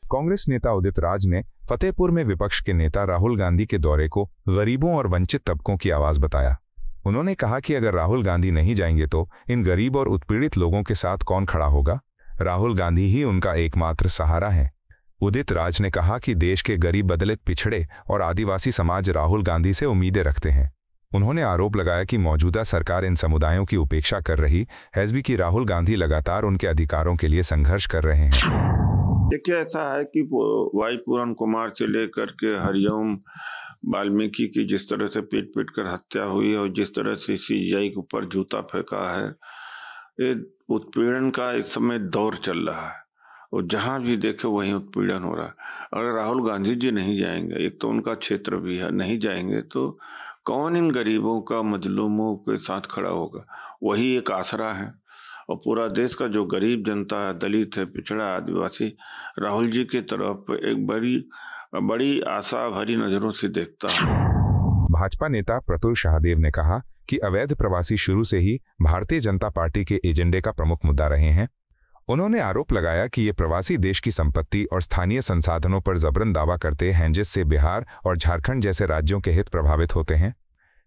कांग्रेस नेता उदित राज ने फतेहपुर में विपक्ष के नेता राहुल गांधी के दौरे को गरीबों और वंचित तबकों की आवाज बताया। उन्होंने कहा कि अगर राहुल गांधी नहीं जाएंगे तो इन गरीब और उत्पीड़ित लोगों के साथ कौन खड़ा होगा। राहुल गांधी ही उनका एकमात्र सहारा है। उदित राज ने कहा कि देश के गरीब, दलित, पिछड़े और आदिवासी समाज राहुल गांधी से उम्मीदें रखते हैं। उन्होंने आरोप लगाया कि मौजूदा सरकार इन समुदायों की उपेक्षा कर रही है, जबकि राहुल गांधी लगातार उनके अधिकारों के लिए संघर्ष कर रहे हैं। देखिए, ऐसा है कि वाई पूरन कुमार से लेकर के हरिओम वाल्मीकि की जिस तरह से पीट पीट कर हत्या हुई है और जिस तरह से सीबीआई के ऊपर जूता फेंका है, ये उत्पीड़न का इस समय दौर चल रहा है और जहां भी देखे वहीं उत्पीड़न हो रहा है। अगर राहुल गांधी जी नहीं जाएंगे, एक तो उनका क्षेत्र भी है, नहीं जाएंगे तो कौन इन गरीबों का, मजलूमों के साथ खड़ा होगा। वही एक आसरा है और पूरा देश का जो गरीब जनता है, दलित है, पिछड़ा, आदिवासी, राहुल जी की तरफ एक बड़ी आशा भरी नजरों से देखता है। भाजपा नेता प्रतुल शाहदेव ने कहा कि अवैध प्रवासी शुरू से ही भारतीय जनता पार्टी के एजेंडे का प्रमुख मुद्दा रहे हैं। उन्होंने आरोप लगाया कि ये प्रवासी देश की संपत्ति और स्थानीय संसाधनों पर जबरन दावा करते हैं, जिससे बिहार और झारखंड जैसे राज्यों के हित प्रभावित होते हैं।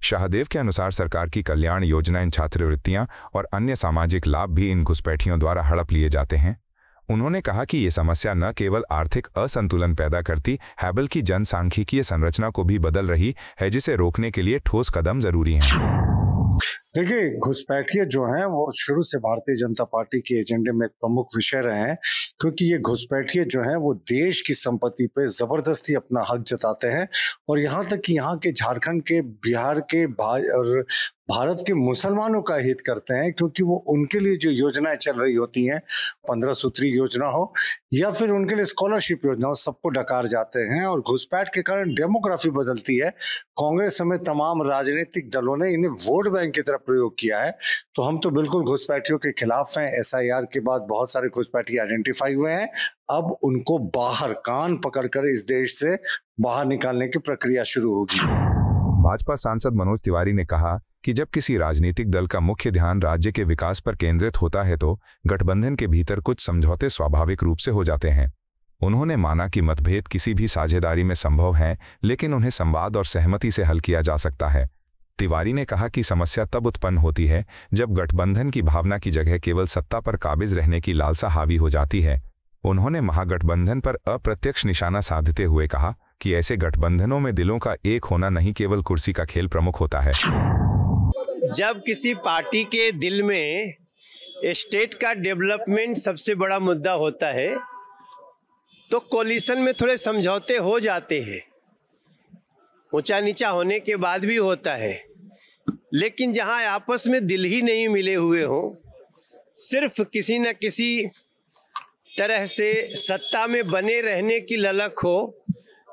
शाहदेव के अनुसार सरकार की कल्याण योजनाएं, छात्रवृत्तियां और अन्य सामाजिक लाभ भी इन घुसपैठियों द्वारा हड़प लिए जाते हैं। उन्होंने कहा कि ये समस्या न केवल आर्थिक असंतुलन पैदा करती है, बल्कि जनसांख्यिकीय संरचना को भी बदल रही है, जिसे रोकने के लिए ठोस कदम जरूरी हैं। देखिए, घुसपैठिए जो हैं वो शुरू से भारतीय जनता पार्टी के एजेंडे में एक प्रमुख विषय रहे हैं, क्योंकि ये घुसपैठिए जो हैं वो देश की संपत्ति पे जबरदस्ती अपना हक जताते हैं और यहाँ तक कि यहाँ के झारखंड के, बिहार के और भारत के मुसलमानों का हित करते हैं, क्योंकि वो उनके लिए जो योजनाएं चल रही होती हैं, 15 सूत्री योजना हो या फिर उनके लिए स्कॉलरशिप योजना हो, सबको डकार जाते हैं और घुसपैठ के कारण डेमोग्राफी बदलती है। कांग्रेस समेत तमाम राजनीतिक दलों ने इन्हें वोट बैंक की तरह प्रयोग किया है। तो हम तो बिल्कुल घुसपैठियों के खिलाफ हैं। SIR के बाद बहुत सारे घुसपैठी आइडेंटिफाई हुए हैं। अब उनको बाहर, कान पकड़कर इस देश से बाहर निकालने की प्रक्रिया शुरू होगी। भाजपा सांसद मनोज तिवारी ने कहा कि जब किसी राजनीतिक दल का मुख्य ध्यान राज्य के विकास पर केंद्रित होता है तो गठबंधन के भीतर कुछ समझौते स्वाभाविक रूप से हो जाते हैं। उन्होंने माना कि मतभेद किसी भी साझेदारी में संभव हैं, लेकिन उन्हें संवाद और सहमति से हल किया जा सकता है। तिवारी ने कहा कि समस्या तब उत्पन्न होती है जब गठबंधन की भावना की जगह केवल सत्ता पर काबिज रहने की लालसा हावी हो जाती है। उन्होंने महागठबंधन पर अप्रत्यक्ष निशाना साधते हुए कहा कि ऐसे गठबंधनों में दिलों का एक होना नहीं, केवल कुर्सी का खेल प्रमुख होता है। जब किसी पार्टी के दिल में स्टेट का डेवलपमेंट सबसे बड़ा मुद्दा होता है तो कोलिशन में थोड़े समझौते हो जाते हैं, ऊंचा नीचा होने के बाद भी होता है। लेकिन जहां आपस में दिल ही नहीं मिले हुए हों, सिर्फ किसी न किसी तरह से सत्ता में बने रहने की ललक हो,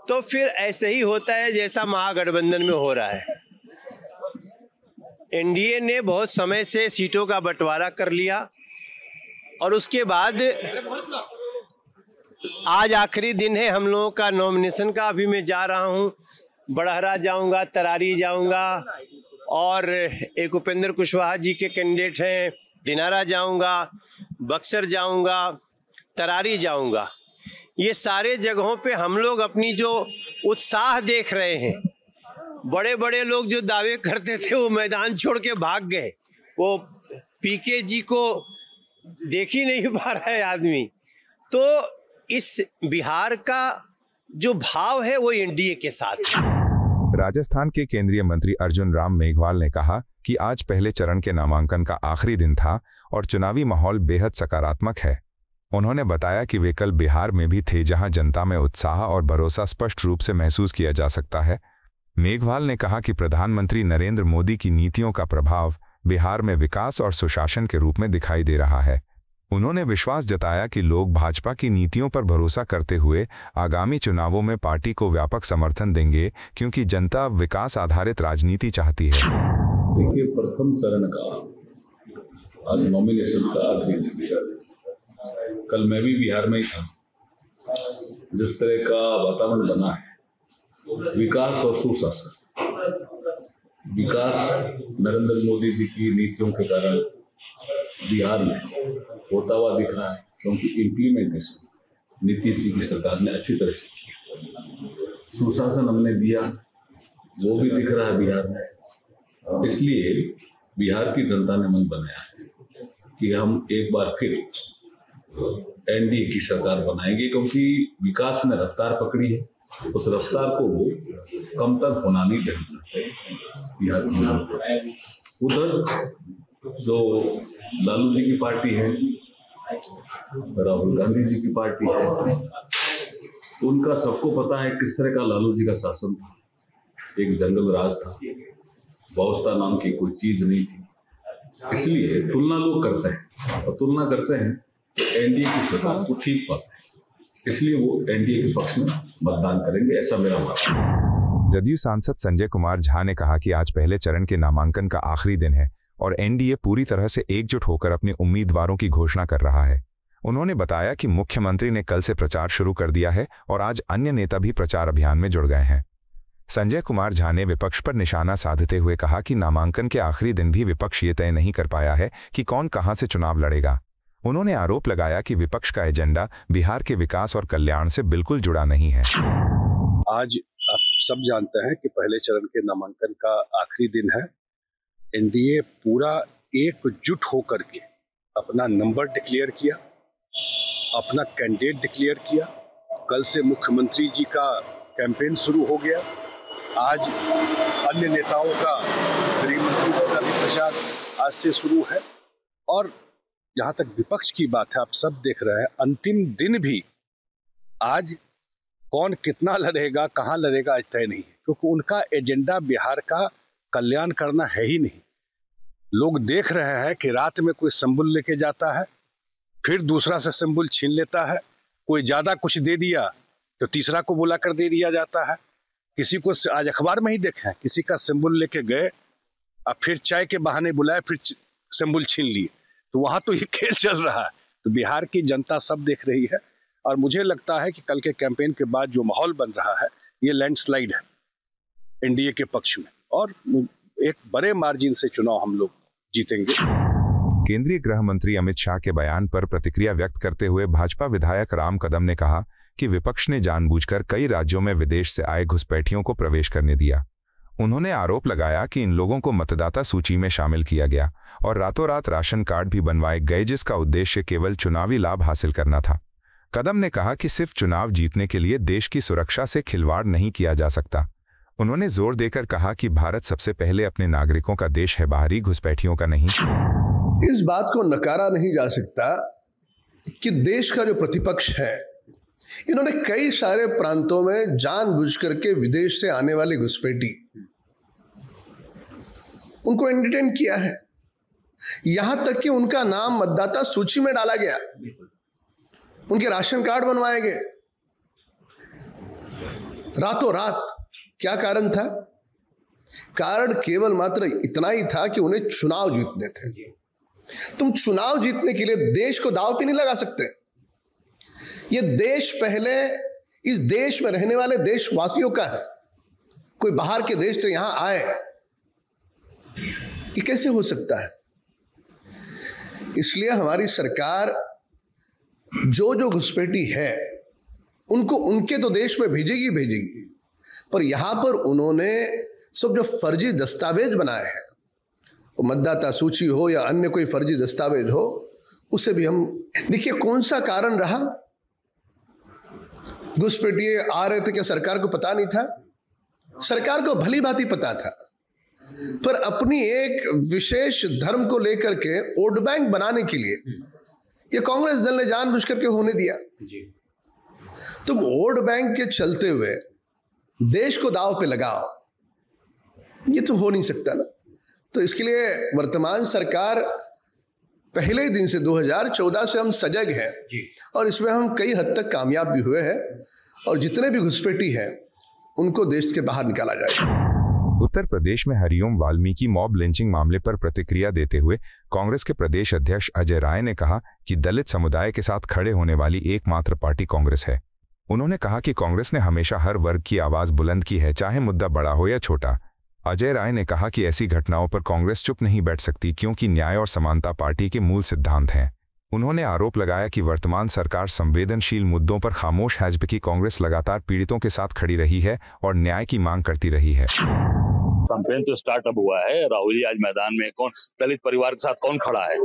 तो फिर ऐसे ही होता है जैसा महागठबंधन में हो रहा है। एनडीए ने बहुत समय से सीटों का बंटवारा कर लिया और उसके बाद आज आखिरी दिन है हम लोगों का नॉमिनेशन का। अभी मैं जा रहा हूं, बड़हरा जाऊंगा, तरारी जाऊंगा और एक उपेंद्र कुशवाहा जी के कैंडिडेट हैं, दिनारा जाऊंगा, बक्सर जाऊंगा, तरारी जाऊंगा। ये सारे जगहों पे हम लोग अपनी जो उत्साह देख रहे हैं, बड़े बड़े लोग जो दावे करते थे वो मैदान छोड़ के भाग गए। वो पीके जी को देख ही नहीं पा रहा है आदमी। तो इस बिहार का जो भाव है वो एनडीए के साथ है। राजस्थान के केंद्रीय मंत्री अर्जुन राम मेघवाल ने कहा कि आज पहले चरण के नामांकन का आखिरी दिन था और चुनावी माहौल बेहद सकारात्मक है। उन्होंने बताया कि वे कल बिहार में भी थे, जहां जनता में उत्साह और भरोसा स्पष्ट रूप से महसूस किया जा सकता है। मेघवाल ने कहा कि प्रधानमंत्री नरेंद्र मोदी की नीतियों का प्रभाव बिहार में विकास और सुशासन के रूप में दिखाई दे रहा है। उन्होंने विश्वास जताया कि लोग भाजपा की नीतियों पर भरोसा करते हुए आगामी चुनावों में पार्टी को व्यापक समर्थन देंगे, क्योंकि जनता विकास आधारित राजनीति चाहती है। देखिए, प्रथम चरण का आज नॉमिनेशन का आखिरी दिन। कल मैं भी बिहार में ही था। जिस तरह का वातावरण बना है, विकास और सुशासन, विकास नरेंद्र मोदी जी की नीतियों के कारण बिहार में होता हुआ दिख रहा है। क्योंकि इम्प्लीमेंटेशन नीतीश जी की सरकार ने अच्छी तरह से की। सुशासन हमने दिया, वो भी दिख रहा है बिहार में। इसलिए बिहार की जनता ने मन बनाया है कि हम एक बार फिर एनडीए की सरकार बनाएंगे, क्योंकि विकास ने रफ्तार पकड़ी है। उस रफ्तार को वो कम तक होना नहीं दे सकते बिहार की जनता। उधर जो लालू जी की पार्टी है, राहुल गांधी जी की पार्टी है, उनका सबको पता है किस तरह का लालू जी का शासन था। एक जंगल राज था, बहुस्ता नाम की कोई चीज नहीं थी। इसलिए तुलना लोग करते हैं, और तुलना करते हैं तो एनडीए की सरकार को ठीक पाते हैं, इसलिए वो एनडीए के पक्ष में मतदान करेंगे, ऐसा मेरा मानना है। जदयू सांसद संजय कुमार झा ने कहा कि आज पहले चरण के नामांकन का आखिरी दिन है और एनडीए पूरी तरह से एकजुट होकर अपने उम्मीदवारों की घोषणा कर रहा है। उन्होंने बताया कि मुख्यमंत्री ने कल से प्रचार शुरू कर दिया है और आज अन्य नेता भी प्रचार अभियान में जुड़ गए हैं। संजय कुमार झा ने विपक्ष पर निशाना साधते हुए कहा कि नामांकन के आखिरी दिन भी विपक्ष ये तय नहीं कर पाया है कि कौन कहां से चुनाव लड़ेगा। उन्होंने आरोप लगाया कि विपक्ष का एजेंडा बिहार के विकास और कल्याण से बिल्कुल जुड़ा नहीं है। आज आप सब जानते हैं कि पहले चरण के नामांकन का आखिरी दिन है। एनडीए पूरा एकजुट होकर के अपना नंबर डिक्लेयर किया, अपना कैंडिडेट डिक्लेयर किया। कल से मुख्यमंत्री जी का कैंपेन शुरू हो गया। आज अन्य नेताओं का, गृह मंत्री का भी प्रचार आज से शुरू है। और जहां तक विपक्ष की बात है, आप सब देख रहे हैं, अंतिम दिन भी आज कौन कितना लड़ेगा, कहां लड़ेगा, आज तय नहीं है, क्योंकि उनका एजेंडा बिहार का कल्याण करना है ही नहीं। लोग देख रहे हैं कि रात में कोई संबुल लेके जाता है, फिर दूसरा से संबुल छीन लेता है। कोई ज्यादा कुछ दे दिया तो तीसरा को बुला कर दे दिया जाता है। किसी को आज अखबार में ही देखे, किसी का संबुल लेके गए और फिर चाय के बहाने बुलाए, फिर संबुल छीन लिए। तो वहां तो ये खेल चल रहा है। तो बिहार की जनता सब देख रही है और मुझे लगता है कि कल के कैंपेन के बाद जो माहौल बन रहा है, ये लैंडस्लाइड है एनडीए के पक्ष में और एक बड़े मार्जिन से चुनाव हम लोग जीतेंगे। केंद्रीय गृह मंत्री अमित शाह के बयान पर प्रतिक्रिया व्यक्त करते हुए भाजपा विधायक राम कदम ने कहा कि विपक्ष ने जानबूझकर कई राज्यों में विदेश से आए घुसपैठियों को प्रवेश करने दिया। उन्होंने आरोप लगाया कि इन लोगों को मतदाता सूची में शामिल किया गया और रातों रात राशन कार्ड भी बनवाए गए, जिसका उद्देश्य केवल चुनावी लाभ हासिल करना था। कदम ने कहा कि सिर्फ चुनाव जीतने के लिए देश की सुरक्षा से खिलवाड़ नहीं किया जा सकता। उन्होंने जोर देकर कहा कि भारत सबसे पहले अपने नागरिकों का देश है, बाहरी घुसपैठियों का नहीं। इस बात को नकारा नहीं जा सकता कि देश का जो प्रतिपक्ष है, इन्होंने कई सारे प्रांतों में जानबूझ करके विदेश से आने वाले घुसपैठी उनको एंटरटेन किया है। यहां तक कि उनका नाम मतदाता सूची में डाला गया, उनके राशन कार्ड बनवाए गए रातों रात। क्या कारण था? कारण केवल मात्र इतना ही था कि उन्हें चुनाव जीतने थे। तुम चुनाव जीतने के लिए देश को दांव पे नहीं लगा सकते। ये देश पहले इस देश में रहने वाले देशवासियों का है। कोई बाहर के देश से यहां आए, ये कैसे हो सकता है? इसलिए हमारी सरकार जो घुसपैठी है उनको उनके तो देश में भेजेगी, पर यहां पर उन्होंने सब जो फर्जी दस्तावेज बनाए हैं, वो मतदाता सूची हो या अन्य कोई फर्जी दस्तावेज हो, उसे भी हम देखिए कौन सा कारण रहा। घुसपैठिए आ रहे थे, क्या सरकार को पता नहीं था? सरकार को भली भांति पता था, पर अपनी एक विशेष धर्म को लेकर के वोट बैंक बनाने के लिए ये कांग्रेस दल ने जानबूझ करके होने दिया। तुम वोट बैंक के चलते हुए देश को दांव पे लगाओ, ये तो हो नहीं सकता ना। तो इसके लिए वर्तमान सरकार पहले ही दिन से 2014 से हम सजग हैं और इसमें हम कई हद तक कामयाब भी हुए हैं और जितने भी घुसपैठी हैं उनको देश के बाहर निकाला जाएगा। उत्तर प्रदेश में हरिओम वाल्मीकि मॉब लिंचिंग मामले पर प्रतिक्रिया देते हुए कांग्रेस के प्रदेश अध्यक्ष अजय राय ने कहा कि दलित समुदाय के साथ खड़े होने वाली एकमात्र पार्टी कांग्रेस है। उन्होंने कहा कि कांग्रेस ने हमेशा हर वर्ग की आवाज बुलंद की है, चाहे मुद्दा बड़ा हो या छोटा। अजय राय ने कहा कि ऐसी घटनाओं पर कांग्रेस चुप नहीं बैठ सकती, क्योंकि न्याय और समानता पार्टी के मूल सिद्धांत हैं। उन्होंने आरोप लगाया कि वर्तमान सरकार संवेदनशील मुद्दों पर खामोश है, जबकि कांग्रेस लगातार पीड़ितों के साथ खड़ी रही है और न्याय की मांग करती रही है। कैंपेन तो स्टार्ट अब हुआ है। राहुल जी आज मैदान में, कौन दलित परिवार के साथ कौन खड़ा है?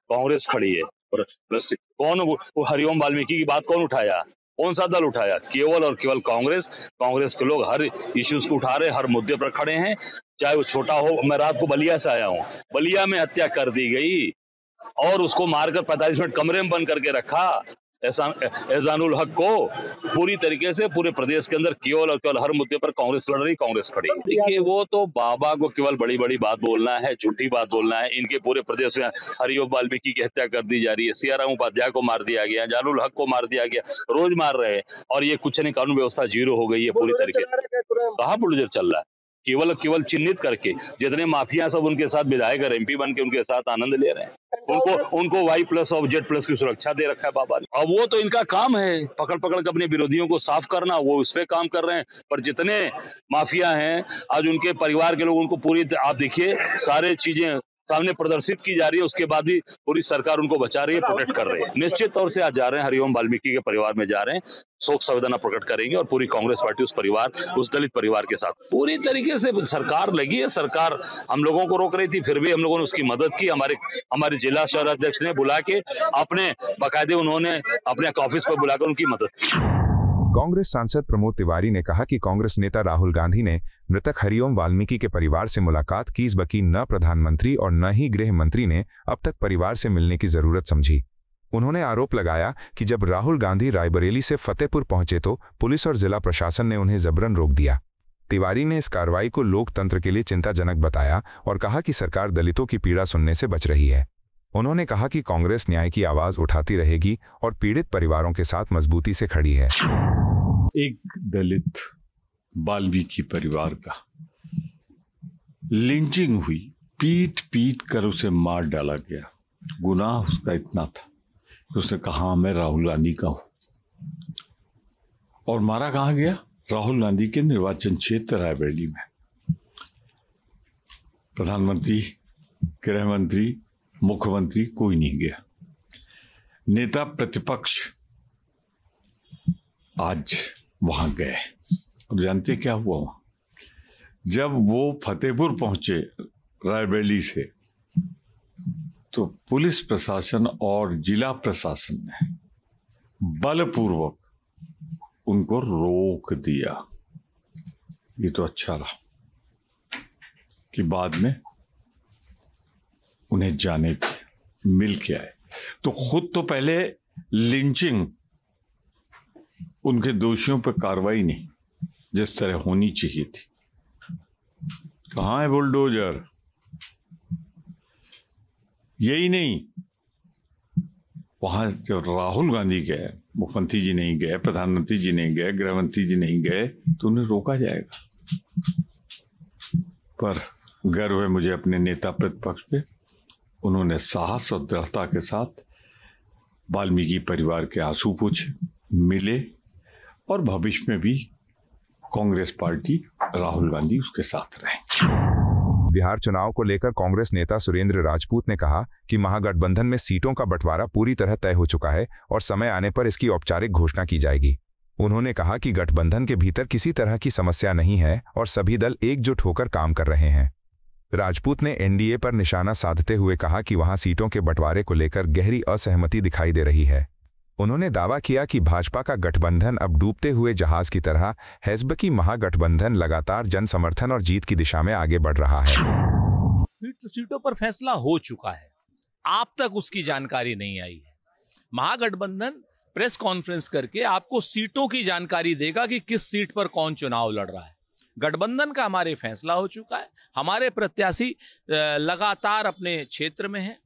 कांग्रेस खड़ी है। और प्लस कौन वो हरिओम वाल्मीकि की बात कौन उठाया? कौन सा दल उठाया? केवल और केवल कांग्रेस। कांग्रेस के लोग हर इश्यूज को उठा रहे, हर मुद्दे पर खड़े हैं, चाहे वो छोटा हो। मैं रात को बलिया से आया हूँ, बलिया में हत्या कर दी गई और उसको मारकर 45 मिनट कमरे में बंद करके रखा एहसानुल हक को। पूरी तरीके से पूरे प्रदेश के अंदर केवल और केवल हर मुद्दे पर कांग्रेस लड़ रही, कांग्रेस खड़ी। देखिए, वो तो बाबा को केवल बड़ी बड़ी बात बोलना है, झूठी बात बोलना है। इनके पूरे प्रदेश में हरिओम वाल्मीकि की हत्या कर दी जा रही है, सियाराम उपाध्याय को मार दिया गया, एहसानुल हक को मार दिया गया, रोज मार रहे हैं और ये कुछ नहीं, कानून व्यवस्था जीरो हो गई है पूरी तरीके से। कहाँ बुलडोजर चल रहा है? केवल चिन्हित करके जितने माफिया सब उनके साथ विधायक और एमपी बन के उनके साथ आनंद ले रहे हैं। उनको Y+ और Z+ की सुरक्षा दे रखा है बाबा ने। अब वो तो इनका काम है पकड़ के अपने विरोधियों को साफ करना, वो उस पे काम कर रहे हैं। पर जितने माफिया हैं आज उनके परिवार के लोग, उनको पूरी, आप देखिए सारे चीजें सामने प्रदर्शित की जा रही है, उसके बाद भी पूरी सरकार उनको बचा रही है, प्रोटेक्ट कर रही है। निश्चित तौर से आज जा रहे हैं, हरिओम वाल्मीकि के परिवार में जा रहे हैं, शोक संवेदना प्रकट करेंगे और पूरी कांग्रेस पार्टी उस परिवार, उस दलित परिवार के साथ पूरी तरीके से सरकार लगी है। सरकार हम लोगों को रोक रही थी, फिर भी हम लोगों ने उसकी मदद की। हमारे जिला शहर अध्यक्ष ने बुला के अपने बाकायदे, उन्होंने अपने ऑफिस पर बुलाकर उनकी मदद की। कांग्रेस सांसद प्रमोद तिवारी ने कहा कि कांग्रेस नेता राहुल गांधी ने मृतक हरिओम वाल्मीकि के परिवार से मुलाकात की, बल्कि न प्रधानमंत्री और न ही गृह मंत्री ने अब तक परिवार से मिलने की जरूरत समझी। उन्होंने आरोप लगाया कि जब राहुल गांधी रायबरेली से फतेहपुर पहुंचे तो पुलिस और जिला प्रशासन ने उन्हें जबरन रोक दिया। तिवारी ने इस कार्रवाई को लोकतंत्र के लिए चिंताजनक बताया और कहा कि सरकार दलितों की पीड़ा सुनने से बच रही है। उन्होंने कहा कि कांग्रेस न्याय की आवाज उठाती रहेगी और पीड़ित परिवारों के साथ मजबूती से खड़ी है। एक दलित वाल्मीकि परिवार का लिंचिंग हुई, पीट कर उसे मार डाला गया। गुनाह उसका इतना था कि उसने कहा मैं राहुल गांधी का हूं, और मारा कहाँ गया? राहुल गांधी के निर्वाचन क्षेत्र रायबरेली में। प्रधानमंत्री, गृह मंत्री, मुख्यमंत्री कोई नहीं गया। नेता प्रतिपक्ष आज वहां गए और जानते क्या हुआ वहां? जब वो फतेहपुर पहुंचे रायबरेली से, तो पुलिस प्रशासन और जिला प्रशासन ने बलपूर्वक उनको रोक दिया। ये तो अच्छा रहा कि बाद में उन्हें जाने थे, मिल के आए। तो खुद तो पहले लिंचिंग, उनके दोषियों पर कार्रवाई नहीं जिस तरह होनी चाहिए थी। कहाँ है बुलडोजर? यही नहीं, वहां जब राहुल गांधी गए, मुख्यमंत्री जी नहीं गए, प्रधानमंत्री जी नहीं गए, गृह मंत्री जी नहीं गए, तो उन्हें रोका जाएगा। पर गर्व है मुझे अपने नेता प्रतिपक्ष पे। उन्होंने साहस और दृढ़ता के साथ वाल्मीकि परिवार के आंसू पोंछे, मिले, और भविष्य में भी कांग्रेस पार्टी, राहुल गांधी उसके साथ रहे। बिहार चुनाव को लेकर कांग्रेस नेता सुरेंद्र राजपूत ने कहा कि महागठबंधन में सीटों का बंटवारा पूरी तरह तय हो चुका है और समय आने पर इसकी औपचारिक घोषणा की जाएगी। उन्होंने कहा कि गठबंधन के भीतर किसी तरह की समस्या नहीं है और सभी दल एकजुट होकर काम कर रहे हैं। राजपूत ने एनडीए पर निशाना साधते हुए कहा कि वहां सीटों के बंटवारे को लेकर गहरी असहमति दिखाई दे रही है। उन्होंने दावा किया कि भाजपा का गठबंधन अब डूबते हुए जहाज की तरह है, जबकि महागठबंधन लगातार जन समर्थन और जीत की दिशा में आगे बढ़ रहा है। सीटों पर फैसला हो चुका है, आप तक उसकी जानकारी नहीं आई है। महागठबंधन प्रेस कॉन्फ्रेंस करके आपको सीटों की जानकारी देगा कि किस सीट पर कौन चुनाव लड़ रहा है। गठबंधन का हमारे फैसला हो चुका है। हमारे प्रत्याशी लगातार अपने क्षेत्र में हैं,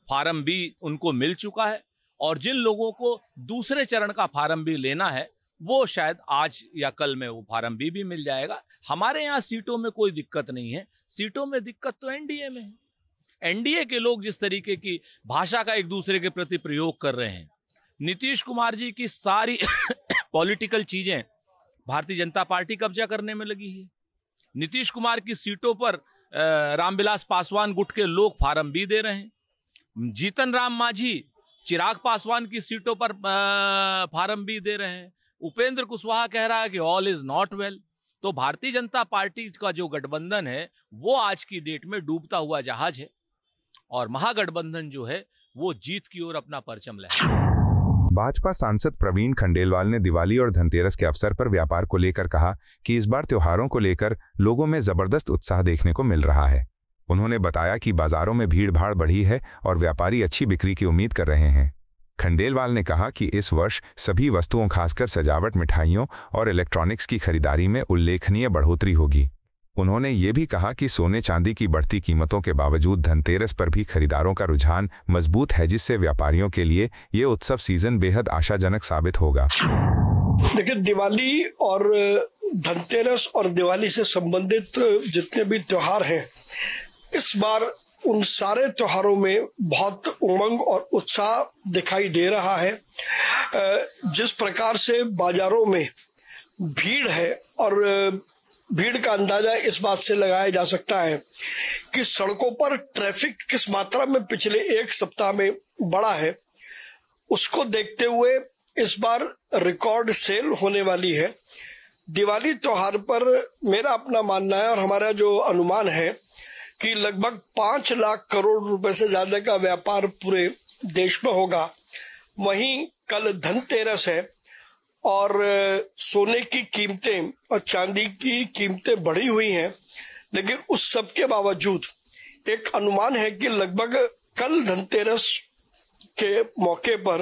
फार्म भी उनको मिल चुका है, और जिन लोगों को दूसरे चरण का फार्म भी लेना है वो शायद आज या कल में वो फार्म भी मिल जाएगा। हमारे यहाँ सीटों में कोई दिक्कत नहीं है। सीटों में दिक्कत तो एनडीए में है। एनडीए के लोग जिस तरीके की भाषा का एक दूसरे के प्रति प्रयोग कर रहे हैं, नीतीश कुमार जी की सारी पॉलिटिकल चीजें भारतीय जनता पार्टी कब्जा करने में लगी है। नीतीश कुमार की सीटों पर रामविलास पासवान गुट के लोग फार्म भी दे रहे हैं। जीतन राम मांझी चिराग पासवान की सीटों पर फार्म भी दे रहे हैं। उपेंद्र कुशवाहा कह रहा है कि ऑल इज नॉट वेल। तो भारतीय जनता पार्टी का जो गठबंधन है वो आज की डेट में डूबता हुआ जहाज है और महागठबंधन जो है वो जीत की ओर अपना परचम लहराए। भाजपा सांसद प्रवीण खंडेलवाल ने दिवाली और धनतेरस के अवसर पर व्यापार को लेकर कहा कि इस बार त्योहारों को लेकर लोगों में जबरदस्त उत्साह देखने को मिल रहा है। उन्होंने बताया कि बाजारों में भीड़-भाड़ बढ़ी है और व्यापारी अच्छी बिक्री की उम्मीद कर रहे हैं। खंडेलवाल ने कहा कि इस वर्ष सभी वस्तुओं खासकर सजावट, मिठाइयों और इलेक्ट्रॉनिक्स की खरीदारी में उल्लेखनीय बढ़ोतरी होगी। उन्होंने ये भी कहा कि सोने चांदी की बढ़ती कीमतों के बावजूद धनतेरस पर भी खरीदारों का रुझान मजबूत है, जिससे व्यापारियों के लिए ये उत्सव सीजन बेहद आशाजनक साबित होगा। देखिए, दिवाली और धनतेरस और दिवाली से संबंधित जितने भी त्योहार हैं, इस बार उन सारे त्योहारों में बहुत उमंग और उत्साह दिखाई दे रहा है। जिस प्रकार से बाजारों में भीड़ है और भीड़ का अंदाजा इस बात से लगाया जा सकता है कि सड़कों पर ट्रैफिक किस मात्रा में पिछले एक सप्ताह में बढ़ा है, उसको देखते हुए इस बार रिकॉर्ड सेल होने वाली है। दिवाली त्योहार पर मेरा अपना मानना है और हमारा जो अनुमान है कि लगभग 5 लाख करोड़ रुपए से ज्यादा का व्यापार पूरे देश में होगा। वहीं कल धनतेरस है और सोने की कीमतें और चांदी की कीमतें बढ़ी हुई हैं, लेकिन उस सब के बावजूद एक अनुमान है कि लगभग कल धनतेरस के मौके पर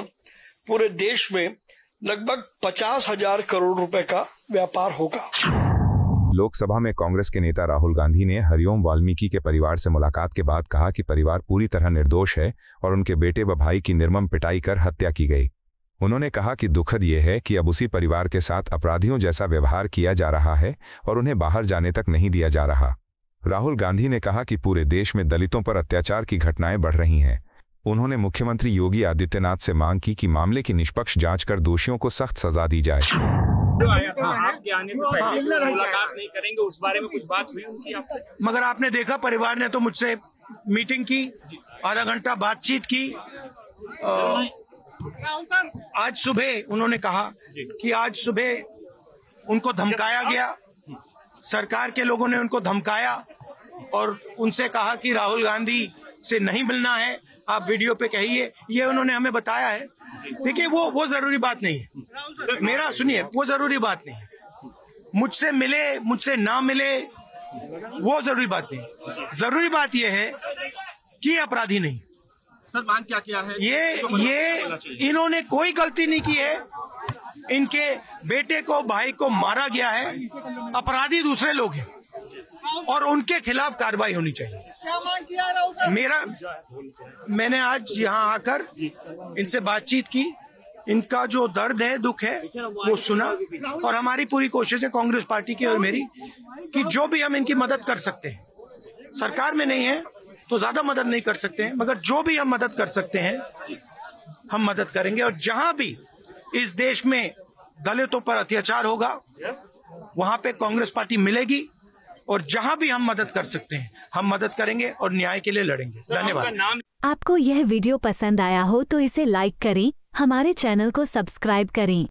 पूरे देश में लगभग 50,000 करोड़ रुपए का व्यापार होगा। लोकसभा में कांग्रेस के नेता राहुल गांधी ने हरिओम वाल्मीकि के परिवार से मुलाकात के बाद कहा कि परिवार पूरी तरह निर्दोष है और उनके बेटे व भाई की निर्मम पिटाई कर हत्या की गई। उन्होंने कहा कि दुखद यह है कि अब उसी परिवार के साथ अपराधियों जैसा व्यवहार किया जा रहा है और उन्हें बाहर जाने तक नहीं दिया जा रहा। राहुल गांधी ने कहा कि पूरे देश में दलितों पर अत्याचार की घटनाएं बढ़ रही हैं। उन्होंने मुख्यमंत्री योगी आदित्यनाथ से मांग की कि मामले की निष्पक्ष जांच कर दोषियों को सख्त सजा दी जाए। आपके आने से पहले मुलाकात नहीं करेंगे, उस बारे में कुछ बात हुई उनकी आपसे? मगर आपने देखा, परिवार ने तो मुझसे मीटिंग की, आधा घंटा बातचीत की। आज सुबह उन्होंने कहा कि आज सुबह उनको धमकाया गया, सरकार के लोगों ने उनको धमकाया और उनसे कहा कि राहुल गांधी से नहीं मिलना है, आप वीडियो पे कहिए। ये उन्होंने हमें बताया है। देखिए, वो जरूरी बात नहीं है। मेरा सुनिए, वो जरूरी बात नहीं है। मुझसे मिले, मुझसे ना मिले, वो जरूरी बात नहीं। जरूरी बात यह है कि अपराधी नहीं। सर, मांग क्या किया है? ये इन्होंने कोई गलती नहीं की है। इनके बेटे को, भाई को मारा गया है। अपराधी दूसरे लोग हैं और उनके खिलाफ कार्रवाई होनी चाहिए। क्या मांग किया? मैंने आज यहाँ आकर इनसे बातचीत की, इनका जो दर्द है, दुख है, वो सुना और हमारी पूरी कोशिश है, कांग्रेस पार्टी की और मेरी, कि जो भी हम इनकी मदद कर सकते हैं, सरकार में नहीं है तो ज्यादा मदद नहीं कर सकते हैं, मगर जो भी हम मदद कर सकते हैं हम मदद करेंगे। और जहां भी इस देश में दलितों पर अत्याचार होगा वहां पे कांग्रेस पार्टी मिलेगी और जहां भी हम मदद कर सकते हैं हम मदद करेंगे और न्याय के लिए लड़ेंगे। धन्यवाद। आपको यह वीडियो पसंद आया हो तो इसे लाइक करें, हमारे चैनल को सब्सक्राइब करें।